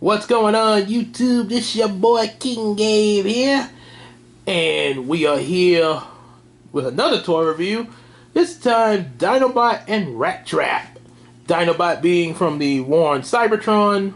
What's going on, YouTube? This your boy King Gabe here, and we are here with another toy review. This time, Dinobot and Rattrap. Dinobot being from the War on Cybertron,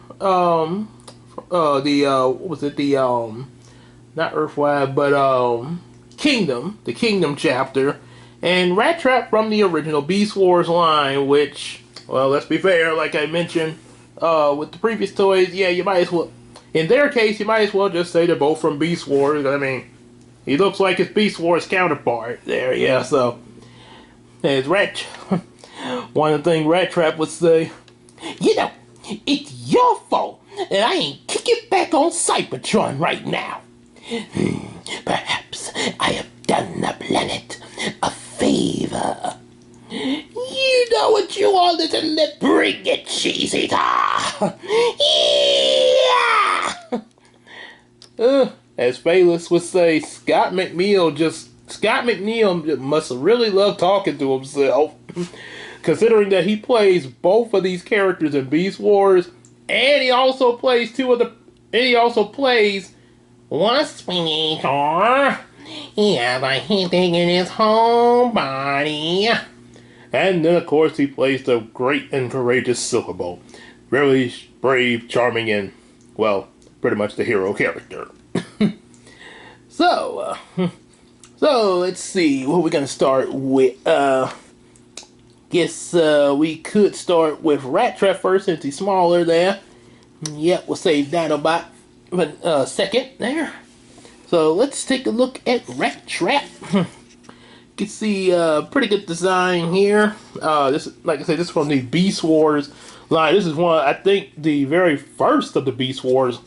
not Earthwide, but Kingdom, the Kingdom chapter, and Rattrap from the original Beast Wars line, which, well, let's be fair, like I mentioned, with the previous toys, yeah, you might as well, in their case, you might as well just say they're both from Beast Wars. I mean, he looks like his Beast Wars counterpart there, yeah, so, there's one of the things Rattrap would say, you know, it's your fault that I ain't kicking back on Cybertron right now. Perhaps I have done the planet a favor. You know what you all listen to, bring it, cheese eater. Yeah. As Bayless would say, Scott McNeil must really love talking to himself, considering that he plays both of these characters in Beast Wars, and he also plays one swinging car. Yeah, but he's taking his whole body. And then, of course, he plays the great and courageous Silverbolt. Really brave, charming, and, well, pretty much the hero character. So let's see. What are we going to start with? Guess we could start with Rattrap first, since he's smaller there. Yep, we'll save Dinobot for second there. So let's take a look at Rattrap. You can see pretty good design here. This, like I said, this is from the Beast Wars line. This is one, I think, the very first of the Beast Wars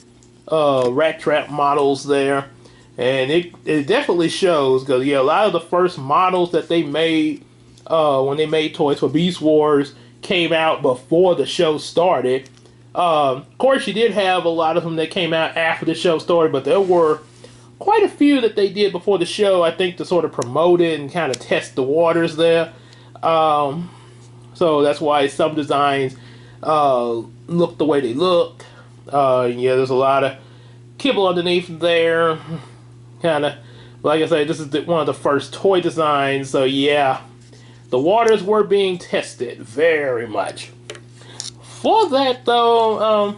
Rattrap models there, and it definitely shows, because yeah, a lot of the first models that they made when they made toys for Beast Wars came out before the show started. Of course, you did have a lot of them that came out after the show started, but there were quite a few that they did before the show, I think, to sort of promote it and kind of test the waters there. So that's why some designs look the way they look. Yeah, there's a lot of kibble underneath there. Kind of, like I said, this is one of the first toy designs, so yeah, the waters were being tested very much. For that, though,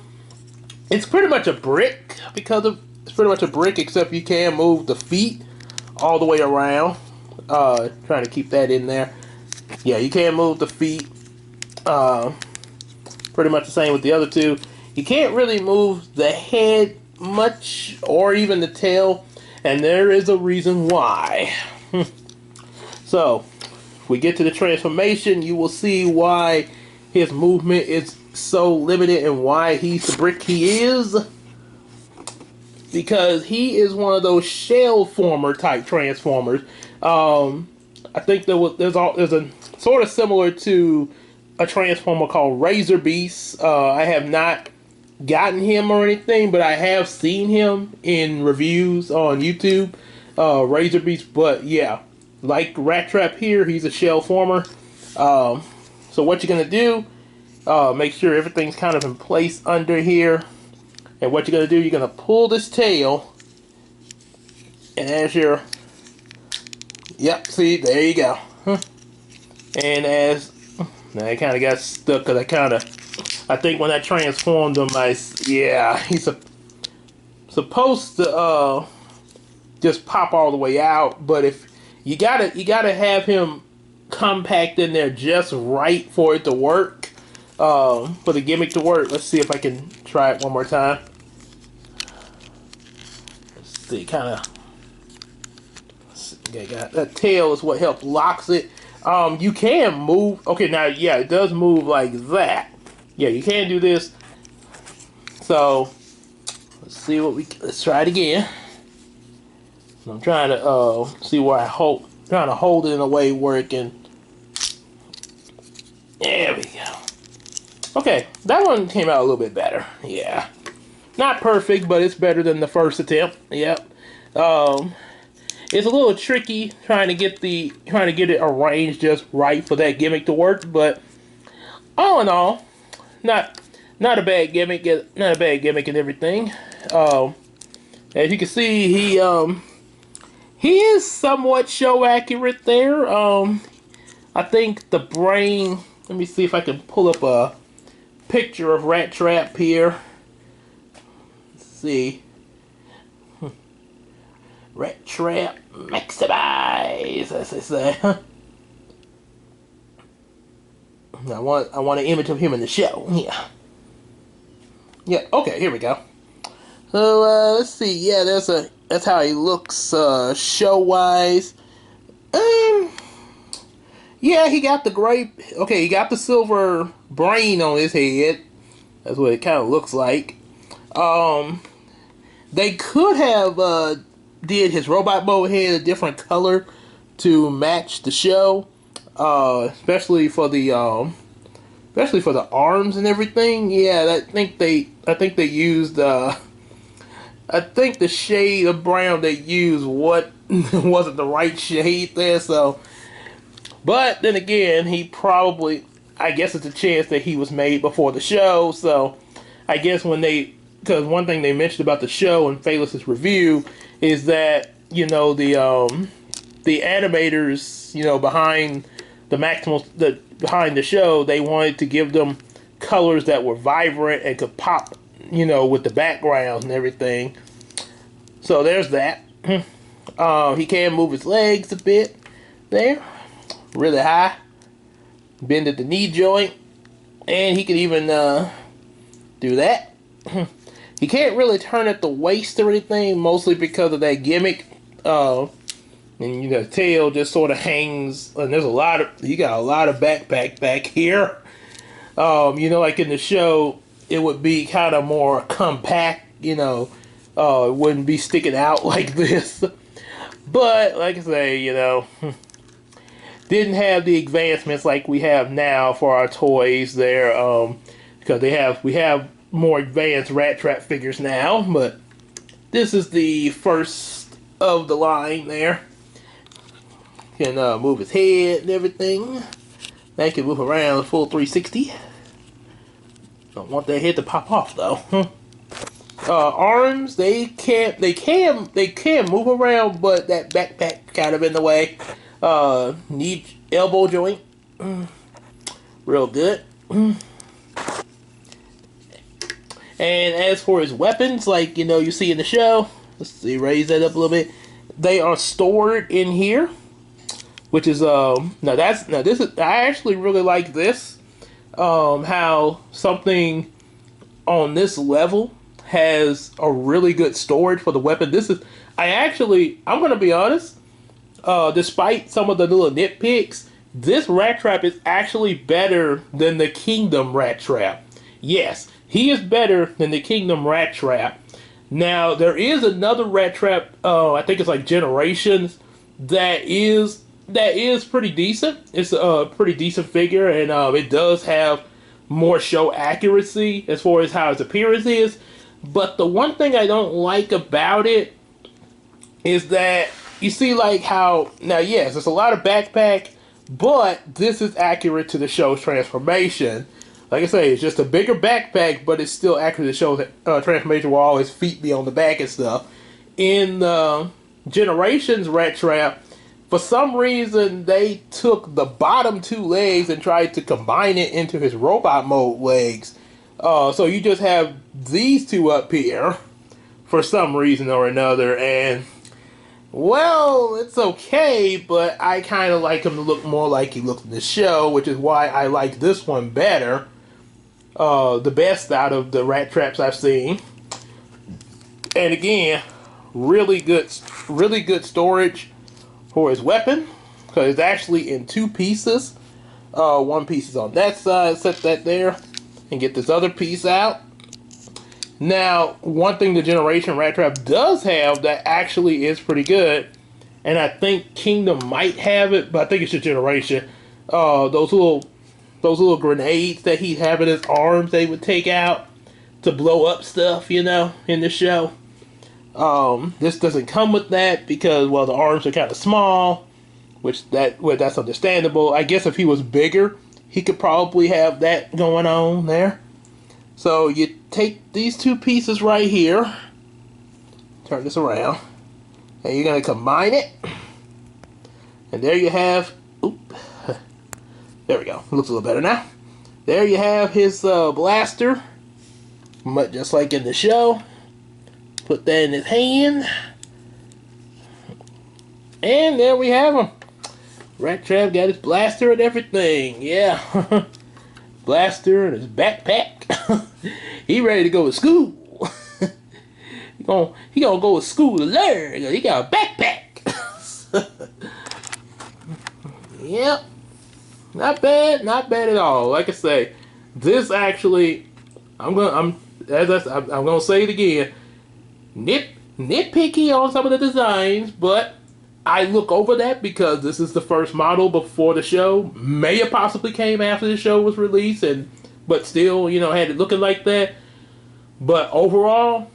it's pretty much a brick, it's pretty much a brick, except you can move the feet all the way around. Trying to keep that in there. Yeah, you can move the feet. Pretty much the same with the other two. You can't really move the head much, or even the tail, and there is a reason why. So, if we get to the transformation, you will see why his movement is so limited and why he's the brick he is. Because he is one of those shell former type transformers. I think there's a sort of similar to a transformer called Razor Beast. I have not gotten him or anything, but I have seen him in reviews on YouTube. Razor Beast, but yeah, like Rattrap here, he's a shell former. So what you're gonna do? Make sure everything's kind of in place under here. And what you're going to do, you're going to pull this tail, and as you're, yep, see, there you go. And as, now I kind of got stuck, because I think when I transformed him, yeah, he's supposed to just pop all the way out, but if you gotta have him compact in there just right for it to work, for the gimmick to work. Let's see if I can try it one more time. See, kind of, that tail is what helps locks it. You can move. Okay, now yeah, it does move like that. Yeah, you can do this. So let's try it again. I'm trying to see where trying to hold it in a way where it can. There we go. Okay, that one came out a little bit better. Yeah. Not perfect, but it's better than the first attempt. Yep. It's a little tricky trying to get it arranged just right for that gimmick to work, but all in all, not not a bad gimmick, not a bad gimmick and everything. As you can see, he is somewhat show accurate there. I think the brain. Let me see if I can pull up a picture of Rattrap here. Let's see. Rattrap maximize, as they say. I want an image of him in the show. Yeah. Okay, here we go. So let's see. Yeah, that's how he looks show wise. Yeah, he got the gray. Okay, he got the silver brain on his head. That's what it kind of looks like. They could have did his robot mode head a different color to match the show, especially for the arms and everything. Yeah, I think they used. I think the shade of brown they used wasn't the right shade there. So, but then again, he probably. I guess it's a chance that he was made before the show. So, I guess because one thing they mentioned about the show in Phaelus' review is that, you know, the animators, you know, behind the show, they wanted to give them colors that were vibrant and could pop, you know, with the background and everything. So there's that. He can move his legs a bit there, really high, bend at the knee joint, and he can even do that. He can't really turn at the waist or anything, mostly because of that gimmick. And you know, the tail just sort of hangs, and you got a lot of backpack back here. You know, like in the show, it would be kind of more compact, you know, it wouldn't be sticking out like this. But, like I say, you know, didn't have the advancements like we have now for our toys there, because we have more advanced Rattrap figures now, but this is the first of the line there. Can move his head and everything. That can move around full 360. Don't want that head to pop off though. Arms, they can move around, but that backpack kind of in the way. Knee, elbow joint, real good. And as for his weapons, like, you know, you see in the show, let's see, raise that up a little bit. They are stored in here, which is I actually really like this. How something on this level has a really good storage for the weapon. I'm gonna be honest. Despite some of the little nitpicks, this Rattrap is actually better than the Kingdom Rattrap. Yes, he is better than the Kingdom Rattrap. Now, there is another Rattrap, I think it's like Generations, that is pretty decent. It's a pretty decent figure, and it does have more show accuracy as far as how its appearance is. But the one thing I don't like about it is that you see, like, how now, yes, it's a lot of backpack, but this is accurate to the show's transformation. Like I say, it's just a bigger backpack, but it's still accurate to the show's transformation where all his feet be on the back and stuff. In the Generations Rattrap, for some reason, they took the bottom two legs and tried to combine it into his robot mode legs. So you just have these two up here for some reason or another, and well, it's okay, but I kind of like him to look more like he looks in the show, which is why I like this one better. The best out of the Rattraps I've seen. And again, really good storage for his weapon, because it's actually in two pieces. One piece is on that side, set that there, and get this other piece out. Now, one thing the Generation Rattrap does have that actually is pretty good, and I think Kingdom might have it, but I think it's just Generation. Those little grenades that he have in his arms, they would take out to blow up stuff, you know, in the show. This doesn't come with that because, well, the arms are kind of small, that's understandable. I guess if he was bigger, he could probably have that going on there. So you take these two pieces right here, turn this around, and you're going to combine it. And there you have, there we go, looks a little better now. There you have his blaster, just like in the show. Put that in his hand. And there we have him. Rattrap got his blaster and everything, yeah. Blaster and his backpack. He ready to go to school. he gonna go to school to learn. He got a backpack. Yep. Not bad at all. Like I say, this actually, I'm gonna say it again. Nitpicky on some of the designs, but I look over that because this is the first model before the show. May have possibly came after the show was released, but still, had it looking like that. But overall,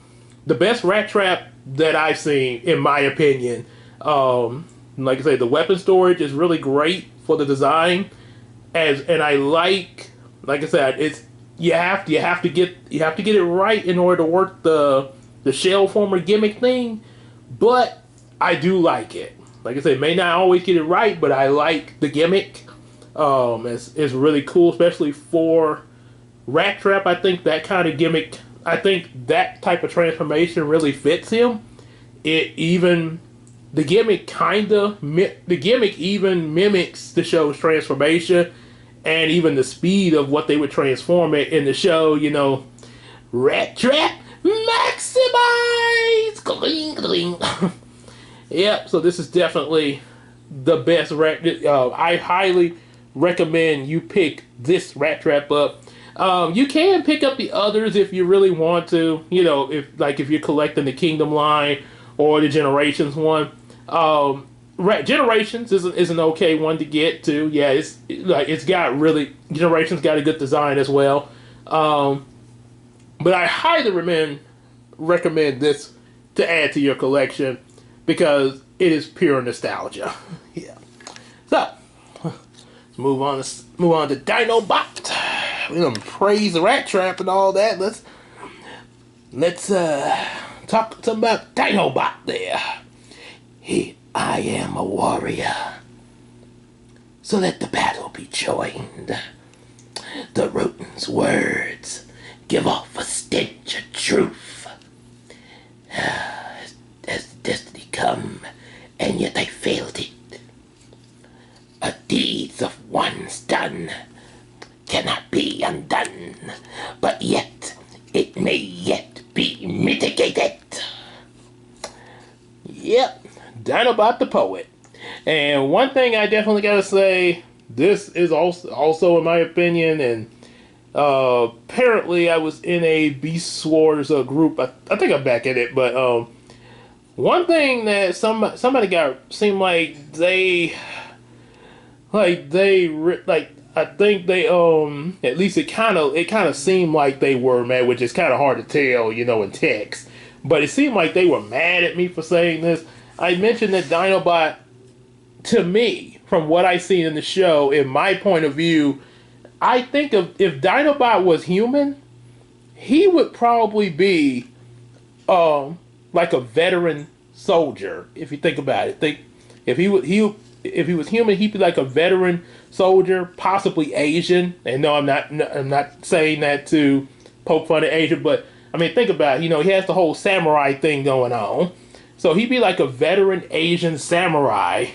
the best Rattrap that I've seen, in my opinion. Like I say, the weapon storage is really great for the design, and I like I said, it's you have to get it right in order to work the shell former gimmick thing. But I do like it. Like I said, may not always get it right, but I like the gimmick. It's really cool, especially for Rattrap. I think that kind of gimmick, I think that type of transformation really fits him. The gimmick even mimics the show's transformation, and even the speed of what they would transform it in the show. Rattrap maximize. Gling, gling. Yep, so this is definitely the best I highly recommend you pick this Rattrap up. You can pick up the others if you really want to, if you're collecting the Kingdom line or the Generations one. Generations is an okay one to get too. Yeah, Generations got a good design as well. But I highly recommend this to add to your collection, because it is pure nostalgia. Yeah. So let's move on to Dinobot. We're gonna praise the Rattrap and all that. Let's talk something about Dinobot there. I am a warrior, so let the battle be joined. The Roten's words give off a stench of truth. As destiny come, and yet I failed it. A deeds of once done cannot be undone, but yet it may yet be mitigated. Yep, Dinobot the poet. And one thing I definitely gotta say, this is also in my opinion, and apparently I was in a Beast Wars group. I think I'm back in it, but one thing that somebody seemed like I think they at least it kind of seemed like they were mad, which is kind of hard to tell, in text. But it seemed like they were mad at me for saying this. I mentioned that Dinobot, to me, from what I've seen in the show, in my point of view, I think if Dinobot was human, he would probably be like a veteran soldier. If you think about it, if he was human, he'd be like a veteran soldier, possibly Asian. And no, I'm not saying that to poke fun at Asian, but I mean, think about it. He has the whole samurai thing going on, so he'd be like a veteran Asian samurai.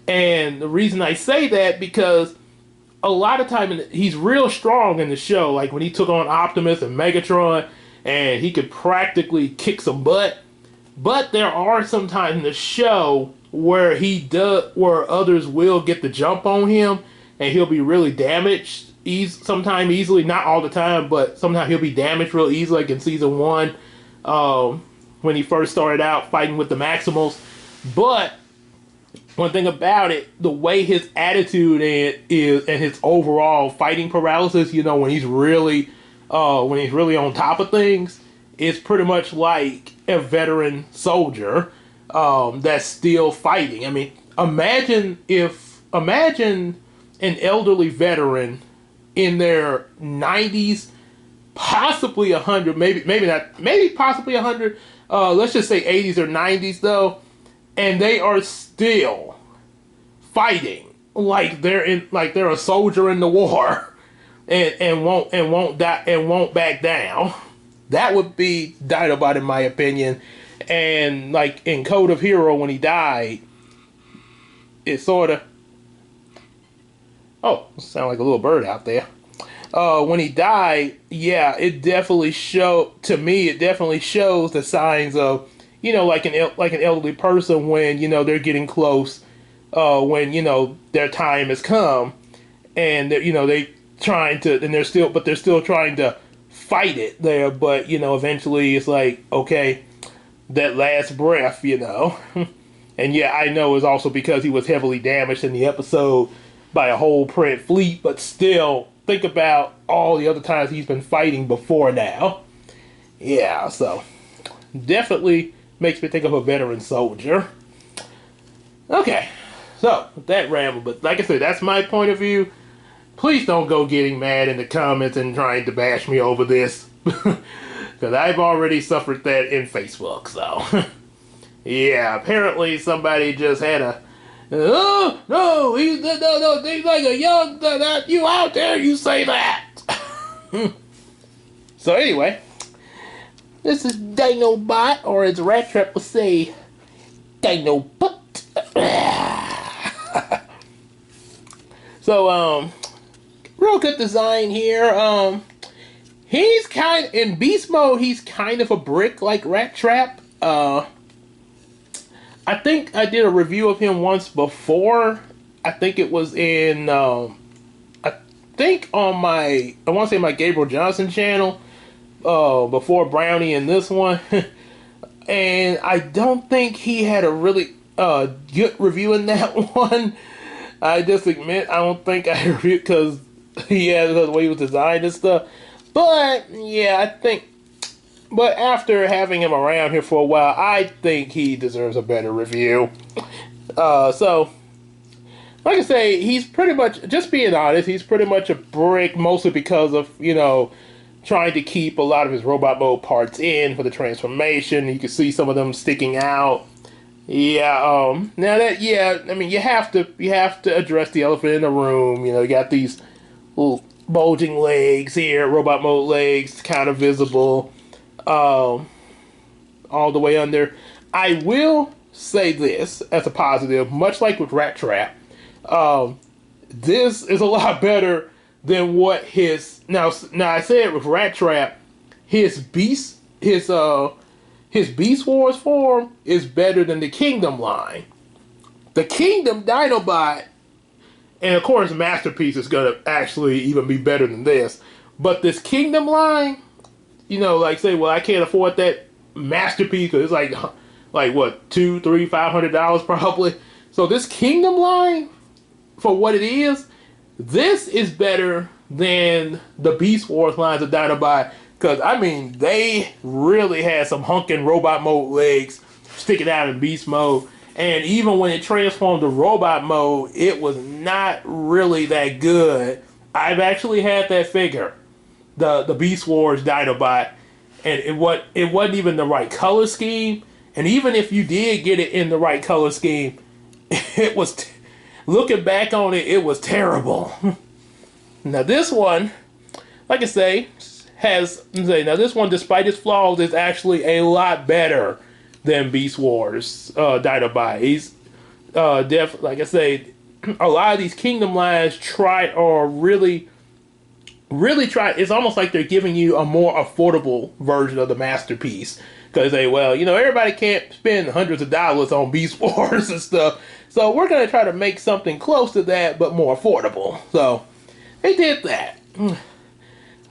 And the reason I say that, because a lot of time he's real strong in the show, like when he took on Optimus and Megatron, and he could practically kick some butt. But there are some times in the show where where others will get the jump on him, and he'll be really damaged. Sometimes easily, not all the time, but sometimes he'll be damaged real easily, like in season 1, when he first started out fighting with the Maximals. But one thing about it, the way his attitude is and his overall fighting paralysis, when he's really on top of things, it's pretty much like a veteran soldier that's still fighting. I mean, imagine an elderly veteran in their 90s possibly 100, maybe not, maybe possibly 100. Let's just say 80s or 90s though, and they are still fighting like they're a soldier in the war, and won't die and won't back down. That would be Dinobot in my opinion. And like in Code of Hero when he died, it sort of, oh, sound like a little bird out there. When he died, yeah, it definitely to me, it definitely shows the signs of, like an elderly person when, they're getting close, when, their time has come, and they trying to, and they're still trying to fight it there, but, eventually it's like, okay, that last breath, and yeah, I know it's also because he was heavily damaged in the episode by a whole Pred fleet, but still, think about all the other times he's been fighting before now. Yeah, so definitely makes me think of a veteran soldier. Okay, so that ramble, but like I said, that's my point of view. Please don't go getting mad in the comments and trying to bash me over this, because I've already suffered that in Facebook, so. Yeah, apparently somebody just had a, oh, no, he's like a young, you out there, you say that. So anyway, this is Dinobot, or as Rattrap would say, Dinobot. So, real good design here. He's in beast mode, he's kind of a brick like Rattrap. I think I did a review of him once before. I think it was in, I think on my, I want to say my Gabriel Johnson channel, before Brownie and this one. And I don't think he had a really good review in that one. I just admit, I don't think I reviewed because he had the way he was designed and stuff. But, yeah, I think, but after having him around here for a while, I think he deserves a better review. So, like I say, he's pretty much, just being honest, he's pretty much a brick, mostly because of, trying to keep a lot of his robot mode parts in for the transformation. You can see some of them sticking out. Yeah, now that, yeah, I mean, you have to address the elephant in the room. You got these little bulging legs here, robot mode legs, kind of visible. All the way under. I will say this as a positive, much like with Rattrap, this is a lot better than what his now I said with Rattrap, his Beast Wars form is better than the Kingdom line. The Kingdom Dinobot, and of course Masterpiece is gonna actually even be better than this, but this Kingdom line, like say, well, I can't afford that Masterpiece because it's like what, $200, $300, $500 probably. So this Kingdom line, for what it is, this is better than the Beast Wars lines of Dinobot, because I mean they really had some hunking robot mode legs sticking out in beast mode, and even when it transformed to robot mode, it was not really that good. I've actually had that figure, the Beast Wars Dinobot, and it wasn't even the right color scheme. And even if you did get it in the right color scheme, it was, looking back on it, it was terrible. Now this one, like I say, now this one, despite its flaws, is actually a lot better than Beast Wars Dinobot. He's like I say, a lot of these Kingdom lines really try. It's almost like they're giving you a more affordable version of the Masterpiece, because they, well, everybody can't spend hundreds of dollars on Beast Wars and stuff, so we're gonna try to make something close to that but more affordable. So they did that.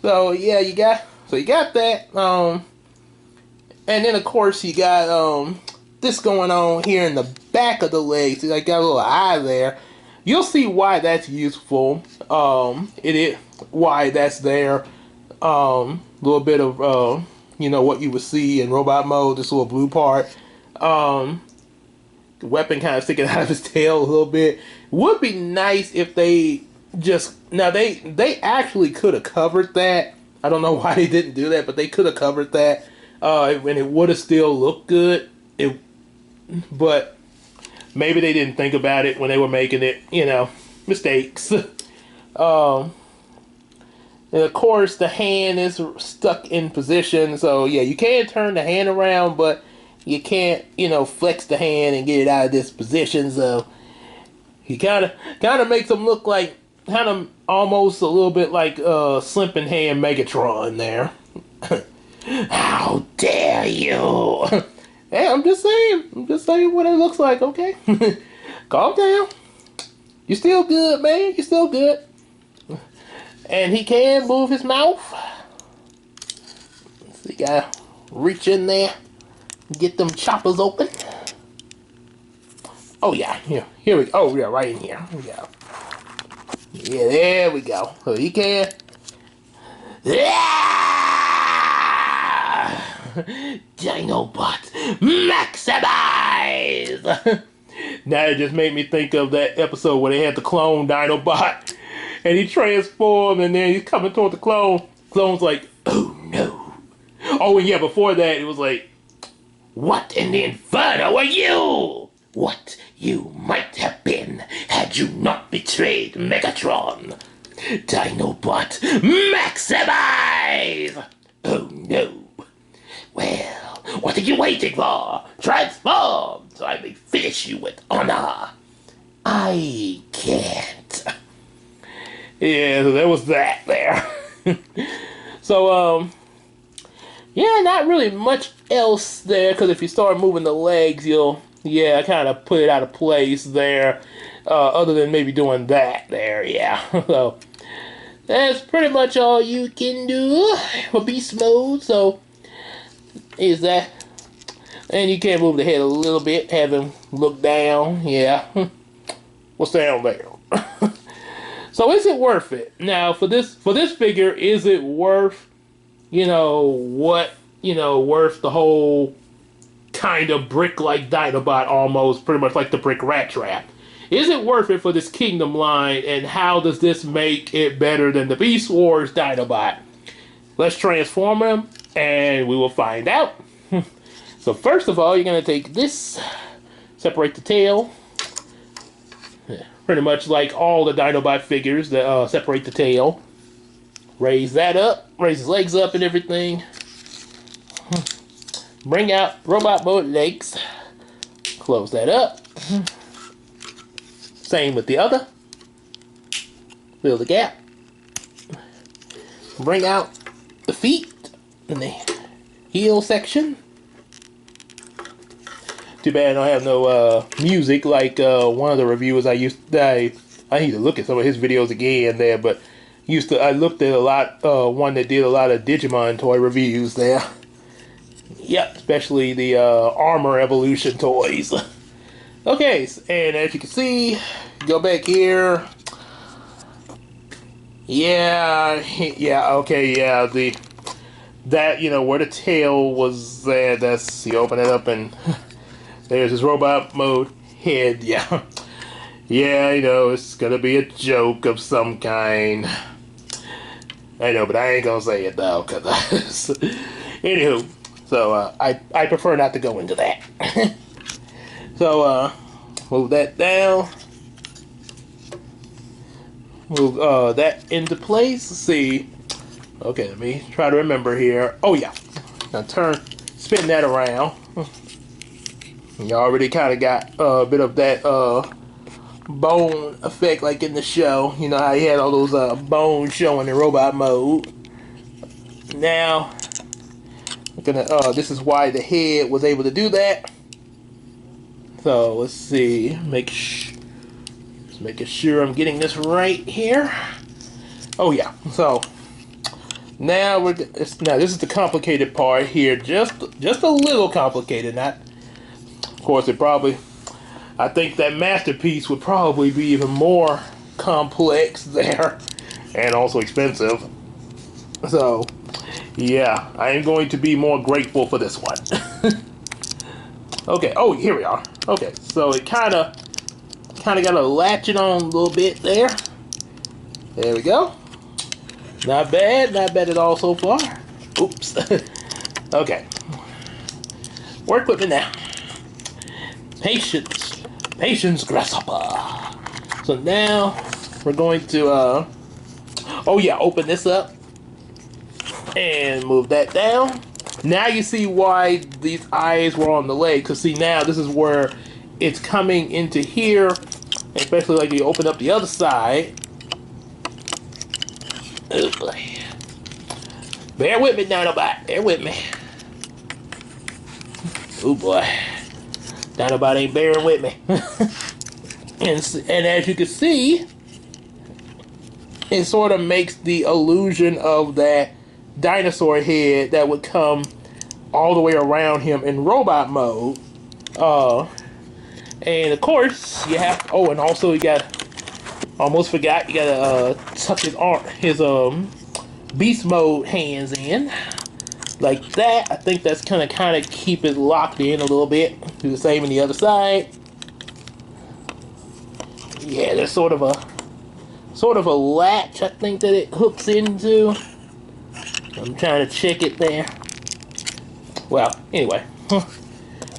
So yeah, you got that. And then of course you got this going on here in the back of the legs. So I got a little eye there. You'll see why that's useful. It is why that's there. Little bit of what you would see in robot mode. This little blue part. The weapon kind of sticking out of his tail a little bit. Would be nice if they just, now they actually could have covered that I don't know why they didn't do that, but they could have covered that, and it would have still looked good. But maybe they didn't think about it when they were making it. You know, mistakes. And of course, the hand is stuck in position. So yeah, you can turn the hand around, but you can't, you know, flex the hand and get it out of this position. So he kind of makes him look like kind of almost a little bit like Slimping Hand Megatron there. How dare you? Hey, I'm just saying what it looks like. Okay, calm down. You're still good, man. You're still good. And he can move his mouth. So you gotta reach in there, get them choppers open. Oh yeah, here we go. Oh yeah, right in here. Yeah, yeah, there we go. So he can. Dinobot maximize. Now it just made me think of that episode where they had the clone Dinobot. And he transformed, and then he's coming toward the clone. Clone's like, oh no. Oh, and yeah, before that, it was like, what in the inferno are you? What you might have been had you not betrayed Megatron. Dinobot, maximize! Oh no. Well, what are you waiting for? Transform, so I may finish you with honor. I can't. Yeah, so there was that there. So, yeah, not really much else there, because if you start moving the legs, you'll, yeah, kind of put it out of place there, other than maybe doing that there, yeah. So, that's pretty much all you can do for beast mode, so, is that, and you can move the head a little bit, have him look down, yeah. What's down there? So is it worth it? Now for this figure, is it worth, you know, what, you know, worth the whole kind of brick-like Dinobot, almost pretty much like the brick Rattrap? Is it worth it for this Kingdom line, and how does this make it better than the Beast Wars Dinobot? Let's transform him and we will find out. So first of all, you're going to take this, separate the tail. Pretty much like all the Dinobot figures that separate the tail. Raise that up, raise his legs up and everything. Bring out robot mode legs. Close that up. Same with the other. Fill the gap. Bring out the feet in the heel section. Too bad I don't have no music like one of the reviewers I need to look at some of his videos again there, but I looked at a lot, one that did a lot of Digimon toy reviews there. Yep, especially the Armor Evolution toys. Okay, and as you can see, go back here. Yeah, okay, yeah, that, you know, where the tail was there, that's, you open it up and there's his robot mode head, yeah. Yeah, I know, it's gonna be a joke of some kind. I know, but I ain't gonna say it though, cause anywho, so I prefer not to go into that. So move that down. Move that into place. Let's see. Okay, let me try to remember here. Oh yeah. Now spin that around. You already kind of got a bit of that bone effect like in the show. You know how he had all those bones showing in robot mode. Now, this is why the head was able to do that. So let's see, just making sure I'm getting this right here. Oh yeah, so now this is the complicated part here. Just a little complicated. Not, of course, I think that masterpiece would probably be even more complex there, and also expensive. So, yeah, I am going to be more grateful for this one. Okay, oh, here we are. Okay, so it kind of got to latch it on a little bit there. There we go. Not bad at all so far. Oops. Okay. Work with me now. Patience, grasshopper. So now we're going to, oh yeah, open this up and move that down. Now you see why these eyes were on the leg. Because see, now this is where it's coming into here. Especially like you open up the other side. Oh boy. Bear with me, Dinobot. Bear with me. Oh boy. Dinobot ain't bearing with me. and as you can see, it sort of makes the illusion of that dinosaur head that would come all the way around him in robot mode. And of course, you have, oh, and also you got, almost forgot, you gotta tuck his beast mode hands in. Like that. I think that's gonna kind of keep it locked in a little bit. Do the same on the other side. Yeah, there's sort of a latch, I think, that it hooks into. I'm trying to check it there. Well, anyway.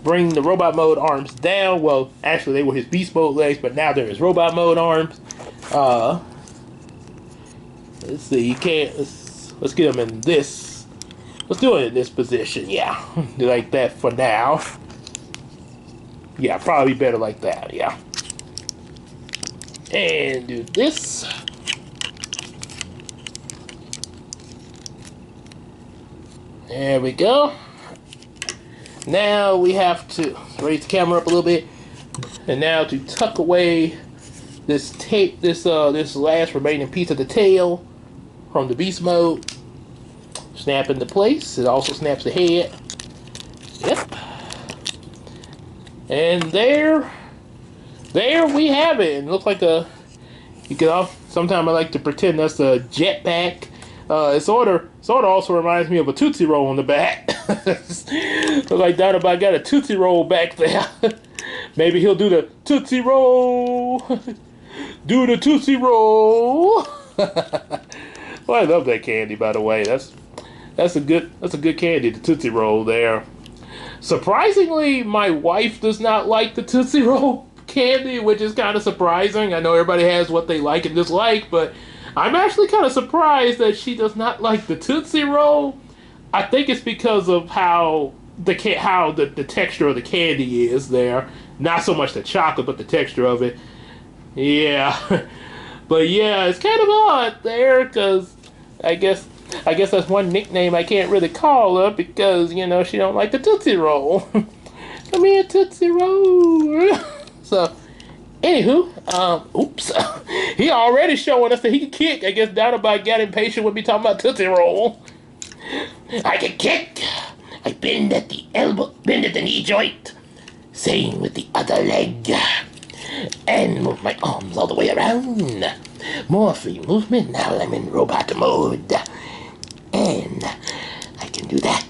Bring the robot mode arms down. Well, actually they were his beast mode legs, but now they're his robot mode arms. Let's see, you can't, let's get them in this. Let's do it in this position, yeah. Do like that for now. Yeah, probably better like that, yeah. And do this. There we go. Now we have to raise the camera up a little bit, and now to tuck away this tape, this last remaining piece of the tail from the beast mode. Snap into place. It also snaps the head. Yep. And there we have it. It looks like a. You can. Sometimes I like to pretend that's a jetpack. It sort of also reminds me of a Tootsie Roll on the back. Looks like Dinobot got a Tootsie Roll back there. Maybe he'll do the Tootsie Roll. Do the Tootsie Roll. Well, I love that candy, by the way. That's a good candy, the Tootsie Roll there. Surprisingly, my wife does not like the Tootsie Roll candy, which is kind of surprising. I know everybody has what they like and dislike, but I'm actually kind of surprised that she does not like the Tootsie Roll. I think it's because of how the texture of the candy is there. Not so much the chocolate, but the texture of it. Yeah. But yeah, it's kind of odd there, because I guess that's one nickname I can't really call her, because, you know, she don't like the Tootsie Roll. Come here, Tootsie Roll. So, anywho, oops. He already showing us that he can kick. I guess Dinobot got impatient with me talking about Tootsie Roll. I can kick. I bend at the elbow, bend at the knee joint. Same with the other leg. And move my arms all the way around. More free movement now that I'm in robot mode. And I can do that.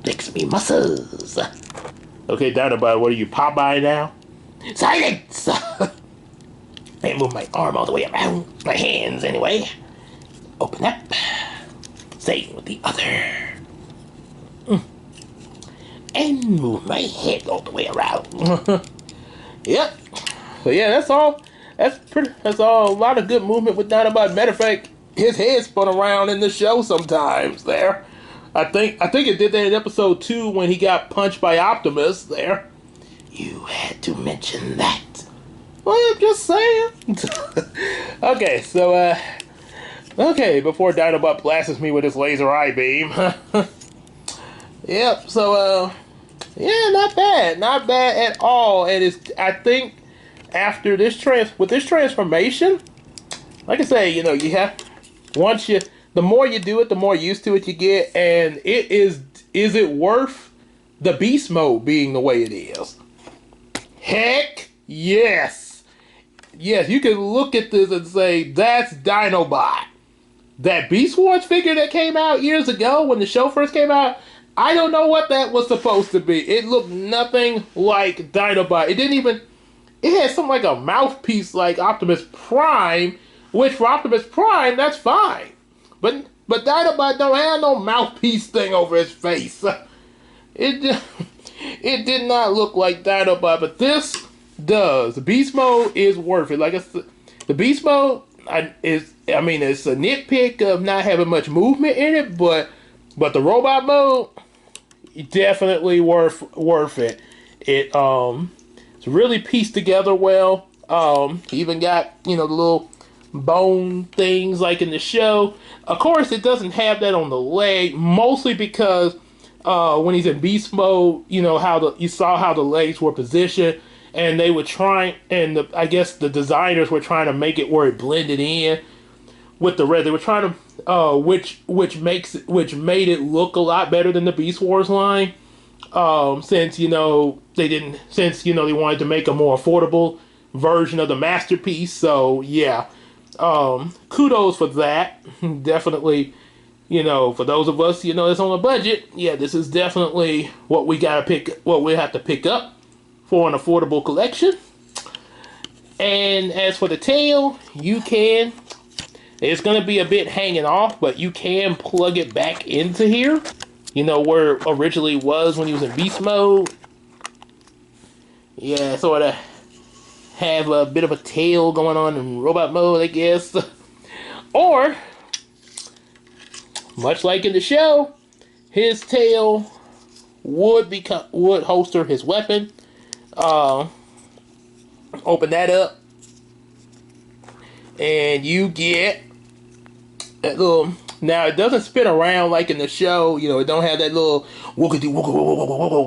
Flex me muscles. Okay, Dinobot, what are you, Popeye now? Silence! And move my arm all the way around. My hands, anyway. Open up. Same with the other. And move my head all the way around. Yep. So yeah, that's all. That's all. A lot of good movement with Dinobot. Matter of fact, his head spun around in the show sometimes there. I think it did that in episode 2 when he got punched by Optimus there. You had to mention that. Well, I'm just saying. Okay, so okay, before Dinobot blasts me with his laser eye beam. Yep, so yeah, not bad at all. And I think after this transformation, like I say, you know, you have, the more you do it, the more used to it you get, and is it worth the beast mode being the way it is? Heck yes. Yes, you can look at this and say, that's Dinobot. That Beast Wars figure that came out years ago when the show first came out, I don't know what that was supposed to be. It looked nothing like Dinobot. It had something like a mouthpiece like Optimus Prime, which for Optimus Prime, that's fine. But Dinobot don't have no mouthpiece thing over his face. It did not look like Dinobot, but this does. The beast mode is worth it. Like I said, the beast mode it's a nitpick of not having much movement in it, but the robot mode, definitely worth it. It's really pieced together well. Even got, the little bone things like in the show. Of course, it doesn't have that on the leg, mostly because when he's in beast mode, you saw how the legs were positioned, and they were trying, and I guess the designers were trying to make it where it blended in with the red. They were trying to, which made it look a lot better than the Beast Wars line. Since they wanted to make a more affordable version of the masterpiece. So yeah, kudos for that. Definitely, for those of us, that's on a budget, yeah, this is definitely what we have to pick up for an affordable collection. And as for the tail, it's going to be a bit hanging off, but you can plug it back into here, where it originally was when he was in beast mode. Yeah, sort of have a bit of a tail going on in robot mode, I guess. Or, much like in the show, his tail would holster his weapon. Open that up, and you get that little. Now it doesn't spin around like in the show. It don't have that little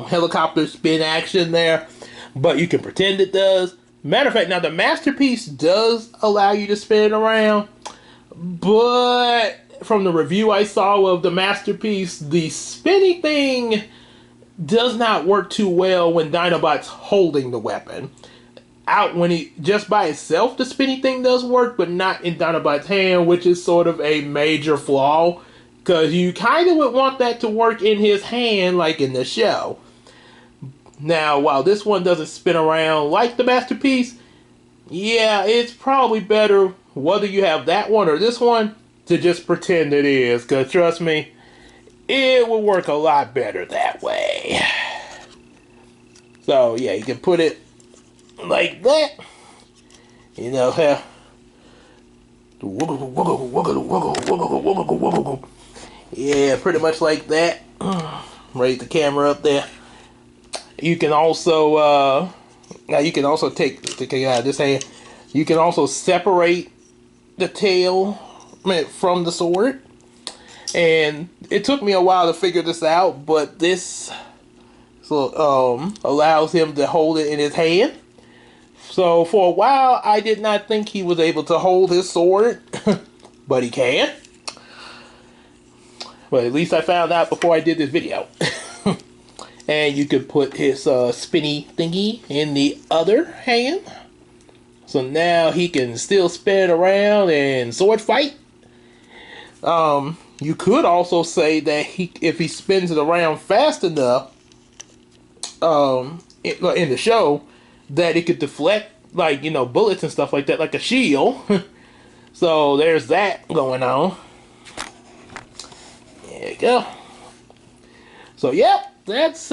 helicopter spin action there, but you can pretend it does. Matter of fact, now the masterpiece does allow you to spin it around, but from the review I saw of the masterpiece, the spinning thing does not work too well when Dinobot's holding the weapon. When he just by itself, the spinning thing does work, but not in Dinobot's hand, which is sort of a major flaw, because you kind of would want that to work in his hand like in the show. Now, while this one doesn't spin around like the masterpiece, yeah, it's probably better, whether you have that one or this one, to just pretend it is, because trust me, it will work a lot better that way. So yeah, you can put it like that, yeah, pretty much like that. Raise the camera up there. You can also take out of this hand. You can also separate the tail from the sword, and it took me a while to figure this out, but this allows him to hold it in his hand. So for a while, I did not think he was able to hold his sword, but he can. But at least I found out before I did this video. And you could put his spinny thingy in the other hand. So now he can still spin around and sword fight. You could also say that if he spins it around fast enough, in the show, that it could deflect, like, bullets and stuff like that, like a shield. So there's that going on. There you go. So yeah, that's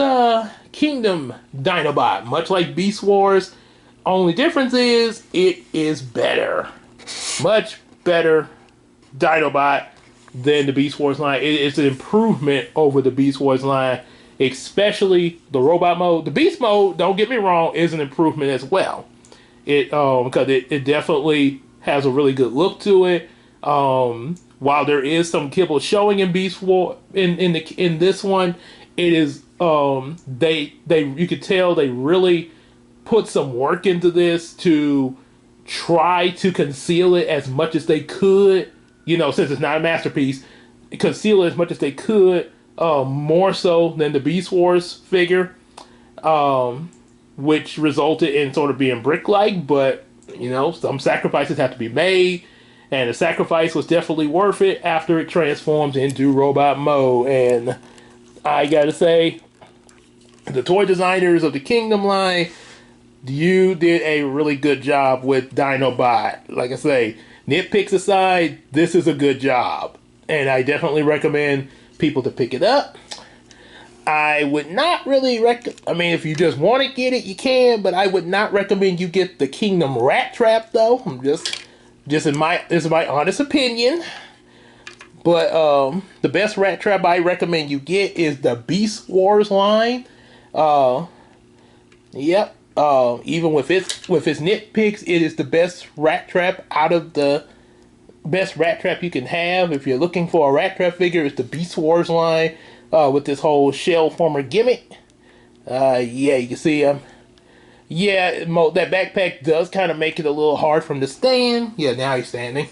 Kingdom Dinobot. Much like Beast Wars, only difference is it is better. Much better Dinobot than the Beast Wars line. It's an improvement over the Beast Wars line, especially the robot mode. The beast mode, don't get me wrong, is an improvement as well. Because it definitely has a really good look to it. While there is some kibble showing in Beast War in this one, it is you could tell they really put some work into this to try to conceal it as much as they could. Since it's not a masterpiece, conceal it as much as they could. More so than the Beast Wars figure, which resulted in sort of being brick-like, but, some sacrifices have to be made, and the sacrifice was definitely worth it after it transforms into robot mode. And I gotta say, the toy designers of the Kingdom line, you did a really good job with Dinobot. Like I say, nitpicks aside, this is a good job. and I definitely recommend people to pick it up. I would not really I mean, if you just want to get it, you can, but I would not recommend you get the Kingdom Rattrap though. I'm just in my this is my honest opinion. But the best Rattrap I recommend you get is the Beast Wars line. Yep. Even with its nitpicks, it is the best Rattrap out of the best Rattrap you can have. If you're looking for a Rattrap figure, it's the Beast Wars line with this whole shell former gimmick. Yeah, you can see yeah, that backpack does kind of make it a little hard for him to stand. Yeah, now he's standing.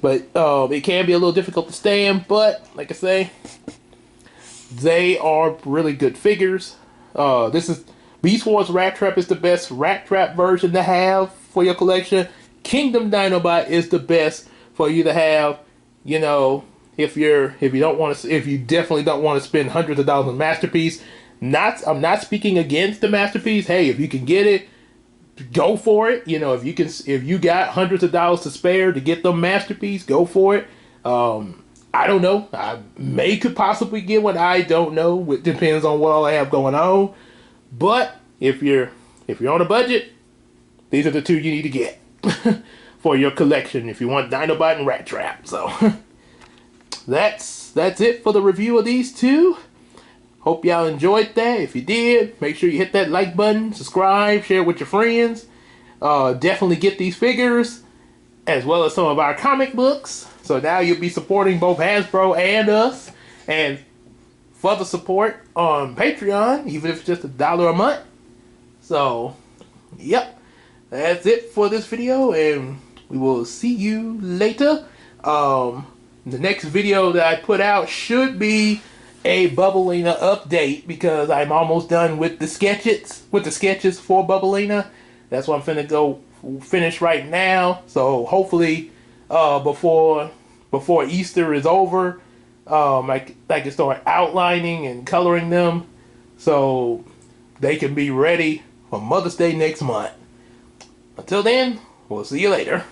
But it can be a little difficult to stand. But, like I say, they are really good figures. This is Beast Wars Rattrap is the best Rattrap version to have for your collection. Kingdom Dinobot is the best for you to have. You know, if you definitely don't want to spend hundreds of dollars on Masterpiece. I'm not speaking against the Masterpiece. Hey, if you can get it, go for it. You know, if you got hundreds of dollars to spare to get the Masterpiece, go for it. I don't know. I could possibly get one. I don't know. It depends on what all I have going on. But if you're on a budget, these are the two you need to get for your collection if you want Dinobot and Rattrap. So that's it for the review of these two. Hope y'all enjoyed that. If you did, make sure you hit that like button, subscribe, share it with your friends. Definitely get these figures, as well as some of our comic books. So now you'll be supporting both Hasbro and us. And further support on Patreon, even if it's just $1 a month. So, yep. That's it for this video, and we will see you later. The next video that I put out should be a Bubblina update, because I'm almost done with the sketches for Bubblina. That's what I'm finna go finish right now. So hopefully before Easter is over, I can start outlining and coloring them so they can be ready for Mother's Day next month. Until then, we'll see you later.